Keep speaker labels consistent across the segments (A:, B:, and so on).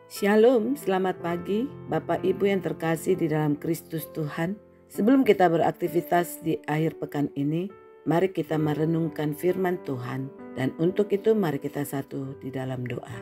A: Shalom, selamat pagi Bapak Ibu yang terkasih di dalam Kristus Tuhan. Sebelum kita beraktivitas di akhir pekan ini, mari kita merenungkan firman Tuhan. Dan untuk itu mari kita satu di dalam doa.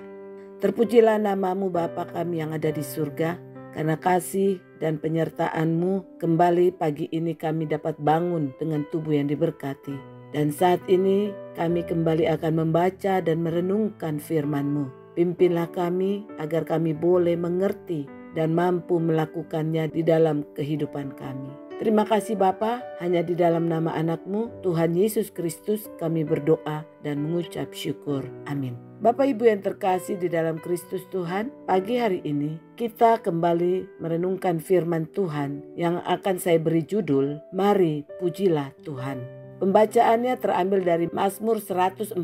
A: Terpujilah namamu Bapa kami yang ada di surga, karena kasih dan penyertaan-Mu kembali pagi ini kami dapat bangun dengan tubuh yang diberkati. Dan saat ini kami kembali akan membaca dan merenungkan firman-Mu. Pimpinlah kami agar kami boleh mengerti dan mampu melakukannya di dalam kehidupan kami. Terima kasih Bapa, hanya di dalam nama anak-Mu, Tuhan Yesus Kristus kami berdoa dan mengucap syukur. Amin. Bapak Ibu yang terkasih di dalam Kristus Tuhan, pagi hari ini kita kembali merenungkan firman Tuhan yang akan saya beri judul, Mari Pujilah Tuhan. Pembacaannya terambil dari Mazmur 148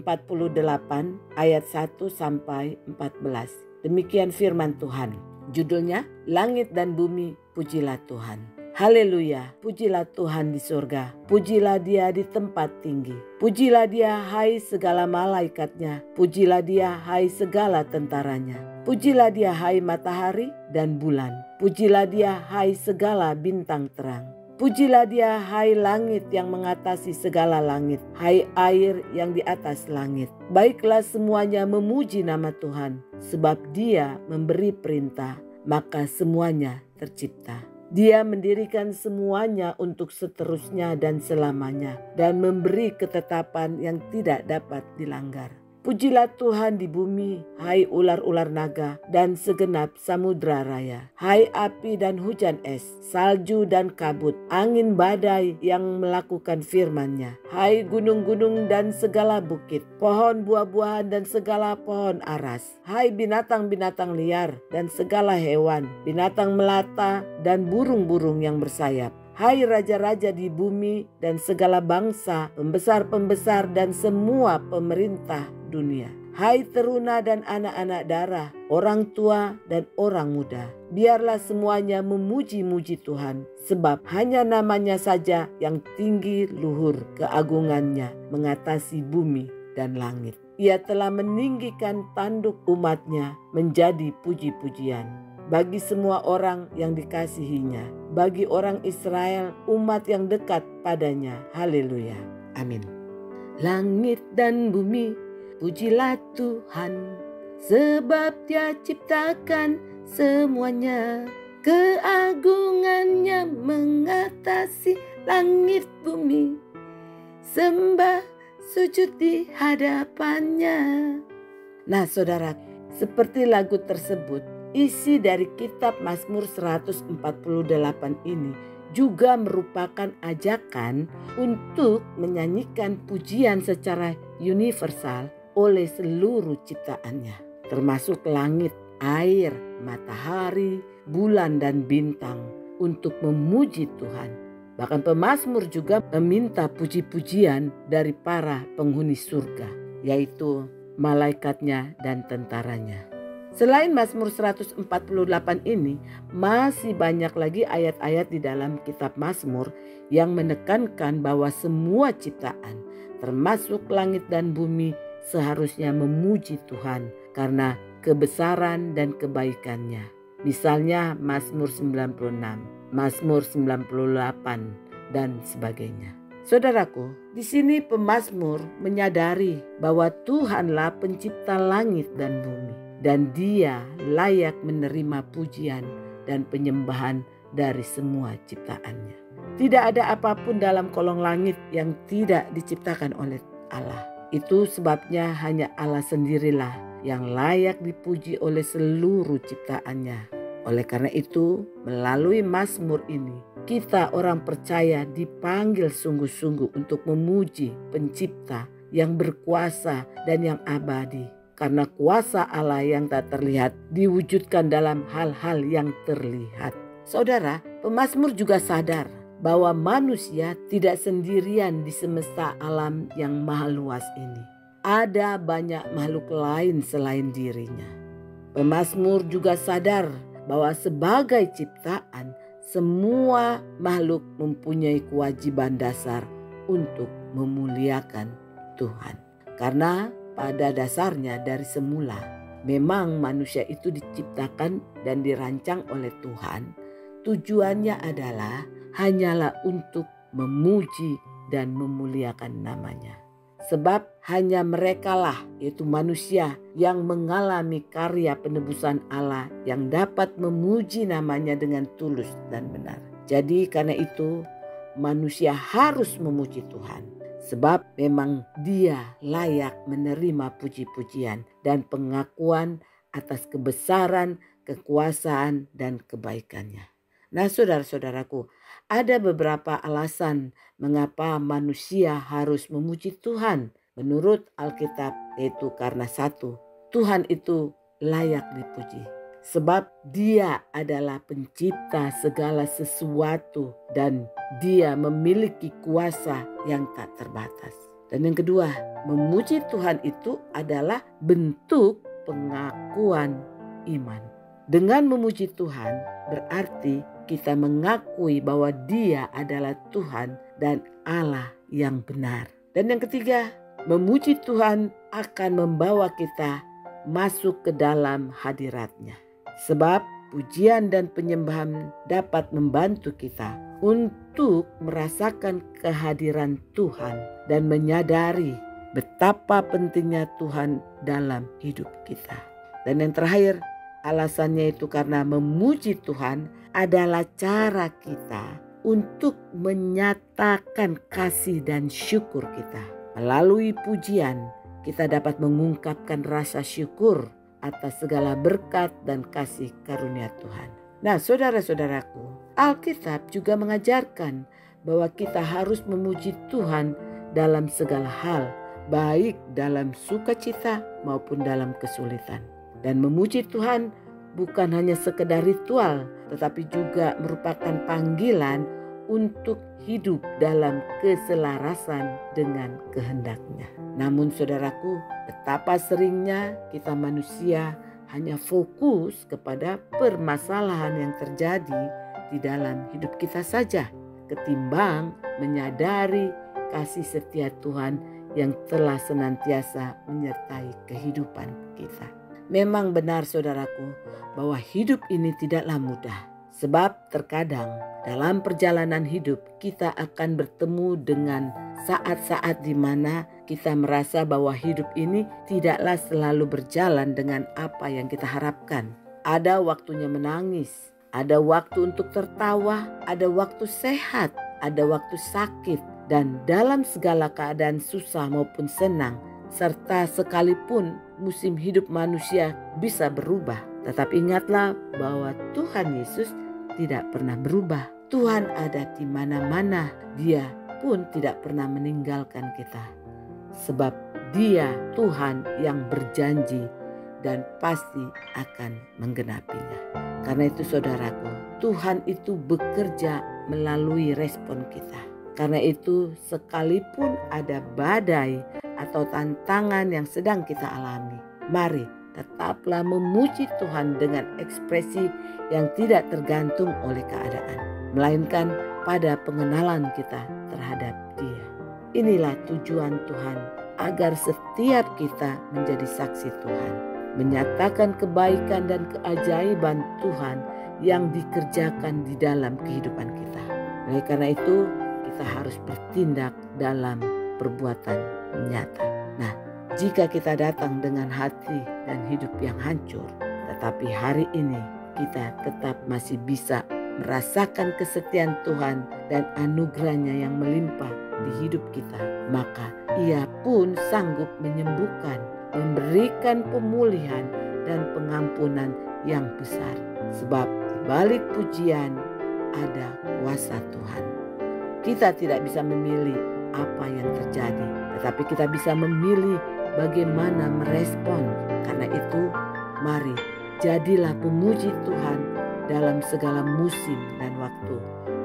A: ayat 1 sampai 14. Demikian firman Tuhan. Judulnya, Langit dan Bumi Pujilah Tuhan. Haleluya, pujilah Tuhan di surga, pujilah Dia di tempat tinggi. Pujilah Dia hai segala malaikatnya, pujilah Dia hai segala tentaranya. Pujilah Dia hai matahari dan bulan, pujilah Dia hai segala bintang terang. Pujilah Dia hai langit yang mengatasi segala langit, hai air yang di atas langit. Baiklah semuanya memuji nama Tuhan, sebab Dia memberi perintah, maka semuanya tercipta. Dia mendirikan semuanya untuk seterusnya dan selamanya, dan memberi ketetapan yang tidak dapat dilanggar. Pujilah Tuhan di bumi, hai ular-ular naga dan segenap samudra raya. Hai api dan hujan es, salju dan kabut, angin badai yang melakukan firman-Nya. Hai gunung-gunung dan segala bukit, pohon buah-buahan dan segala pohon aras. Hai binatang-binatang liar dan segala hewan, binatang melata dan burung-burung yang bersayap. Hai raja-raja di bumi dan segala bangsa, pembesar-pembesar dan semua pemerintah dunia. Hai teruna dan anak-anak darah, orang tua dan orang muda. Biarlah semuanya memuji-muji Tuhan, sebab hanya namanya saja yang tinggi luhur keagungannya mengatasi bumi dan langit. Ia telah meninggikan tanduk umatnya menjadi puji-pujian bagi semua orang yang dikasihinya, bagi orang Israel umat yang dekat padanya. Haleluya. Amin. Langit dan bumi pujilah Tuhan, sebab Dia ciptakan semuanya. Keagungannya mengatasi langit bumi, sembah sujud di hadapannya. Nah saudara, seperti lagu tersebut, isi dari kitab Mazmur 148 ini juga merupakan ajakan untuk menyanyikan pujian secara universal oleh seluruh ciptaannya, termasuk langit, air, matahari, bulan dan bintang, untuk memuji Tuhan. Bahkan pemazmur juga meminta puji-pujian dari para penghuni surga, yaitu malaikatnya dan tentaranya. Selain Mazmur 148 ini, masih banyak lagi ayat-ayat di dalam kitab Mazmur yang menekankan bahwa semua ciptaan, termasuk langit dan bumi, seharusnya memuji Tuhan karena kebesaran dan kebaikannya. Misalnya Mazmur 96, Mazmur 98 dan sebagainya. Saudaraku, di sini pemazmur menyadari bahwa Tuhanlah pencipta langit dan bumi, dan Dia layak menerima pujian dan penyembahan dari semua ciptaannya. Tidak ada apapun dalam kolong langit yang tidak diciptakan oleh Allah. Itu sebabnya hanya Allah sendirilah yang layak dipuji oleh seluruh ciptaannya. Oleh karena itu, melalui Mazmur ini, kita orang percaya dipanggil sungguh-sungguh untuk memuji Pencipta yang berkuasa dan yang abadi. Karena kuasa Allah yang tak terlihat diwujudkan dalam hal-hal yang terlihat. Saudara, pemazmur juga sadar bahwa manusia tidak sendirian di semesta alam yang maha luas ini. Ada banyak makhluk lain selain dirinya. Pemazmur juga sadar bahwa sebagai ciptaan, semua makhluk mempunyai kewajiban dasar untuk memuliakan Tuhan. Karena pada dasarnya dari semula Memang manusia itu diciptakan dan dirancang oleh Tuhan. Tujuannya adalah hanyalah untuk memuji dan memuliakan namanya. Sebab hanya merekalah, yaitu manusia, yang mengalami karya penebusan Allah yang dapat memuji namanya dengan tulus dan benar. Jadi karena itu manusia harus memuji Tuhan. Sebab memang Dia layak menerima puji-pujian dan pengakuan atas kebesaran, kekuasaan, dan kebaikannya. Nah saudara-saudaraku, ada beberapa alasan mengapa manusia harus memuji Tuhan. Menurut Alkitab, yaitu karena satu, Tuhan itu layak dipuji. Sebab Dia adalah pencipta segala sesuatu dan Dia memiliki kuasa yang tak terbatas. Dan yang kedua, memuji Tuhan itu adalah bentuk pengakuan iman. Dengan memuji Tuhan berarti kita mengakui bahwa Dia adalah Tuhan dan Allah yang benar. Dan yang ketiga, memuji Tuhan akan membawa kita masuk ke dalam hadirat-Nya. Sebab pujian dan penyembahan dapat membantu kita untuk merasakan kehadiran Tuhan dan menyadari betapa pentingnya Tuhan dalam hidup kita. Dan yang terakhir, alasannya itu karena memuji Tuhan adalah cara kita untuk menyatakan kasih dan syukur kita. Melalui pujian, kita dapat mengungkapkan rasa syukur atas segala berkat dan kasih karunia Tuhan. Nah saudara-saudaraku, Alkitab juga mengajarkan bahwa kita harus memuji Tuhan dalam segala hal, baik dalam sukacita maupun dalam kesulitan. Dan memuji Tuhan bukan hanya sekedar ritual, tetapi juga merupakan panggilan untuk hidup dalam keselarasan dengan kehendak-Nya. Namun saudaraku, betapa seringnya kita manusia hanya fokus kepada permasalahan yang terjadi di dalam hidup kita saja, ketimbang menyadari kasih setia Tuhan yang telah senantiasa menyertai kehidupan kita. Memang benar saudaraku bahwa hidup ini tidaklah mudah. Sebab terkadang dalam perjalanan hidup kita akan bertemu dengan saat-saat di mana kita merasa bahwa hidup ini tidaklah selalu berjalan dengan apa yang kita harapkan. Ada waktunya menangis, ada waktu untuk tertawa, ada waktu sehat, ada waktu sakit. Dan dalam segala keadaan susah maupun senang, serta sekalipun musim hidup manusia bisa berubah. Tetapi ingatlah bahwa Tuhan Yesus tidak pernah berubah. Tuhan ada di mana-mana. Dia pun tidak pernah meninggalkan kita. Sebab Dia Tuhan yang berjanji dan pasti akan menggenapinya. Karena itu saudaraku, Tuhan itu bekerja melalui respon kita. Karena itu sekalipun ada badai atau tantangan yang sedang kita alami, mari tetaplah memuji Tuhan dengan ekspresi yang tidak tergantung oleh keadaan, melainkan pada pengenalan kita terhadap Dia. Inilah tujuan Tuhan, agar setiap kita menjadi saksi Tuhan, menyatakan kebaikan dan keajaiban Tuhan yang dikerjakan di dalam kehidupan kita. Oleh karena itu, kita harus bertindak dalam perbuatan nyata. Nah, jika kita datang dengan hati dan hidup yang hancur, tetapi hari ini kita tetap masih bisa merasakan kesetiaan Tuhan dan anugerahnya yang melimpah di hidup kita, maka Ia pun sanggup menyembuhkan, memberikan pemulihan dan pengampunan yang besar. Sebab di balik pujian ada kuasa Tuhan. Kita tidak bisa memilih apa yang terjadi, tetapi kita bisa memilih bagaimana merespon. Karena itu, mari jadilah pemuji Tuhan dalam segala musim dan waktu.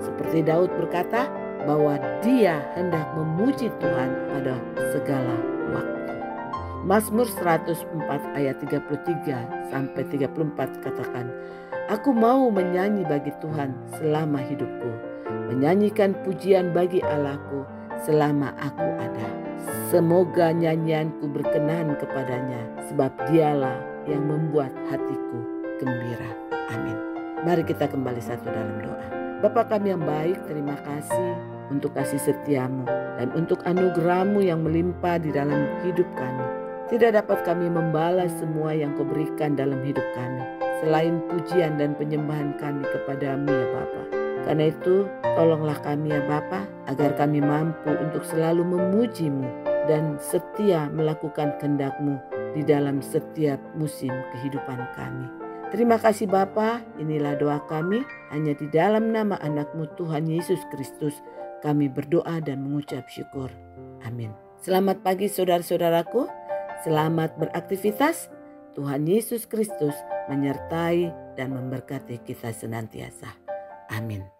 A: Seperti Daud berkata bahwa dia hendak memuji Tuhan pada segala waktu. Mazmur 104 ayat 33 sampai 34 katakan, "Aku mau menyanyi bagi Tuhan selama hidupku, menyanyikan pujian bagi Allahku selama aku ada. Semoga nyanyianku berkenan kepadanya, sebab dialah yang membuat hatiku gembira. Amin. Mari kita kembali satu dalam doa. Bapa kami yang baik, terima kasih untuk kasih setiamu dan untuk anugerahmu yang melimpah di dalam hidup kami. Tidak dapat kami membalas semua yang kau berikan dalam hidup kami, selain pujian dan penyembahan kami kepadamu ya Bapa. Karena itu tolonglah kami ya Bapa, agar kami mampu untuk selalu memujimu dan setia melakukan kehendak-Mu di dalam setiap musim kehidupan kami. Terima kasih Bapa, inilah doa kami, hanya di dalam nama anak-Mu Tuhan Yesus Kristus kami berdoa dan mengucap syukur. Amin. Selamat pagi saudara-saudaraku, selamat beraktivitas. Tuhan Yesus Kristus menyertai dan memberkati kita senantiasa. Amin.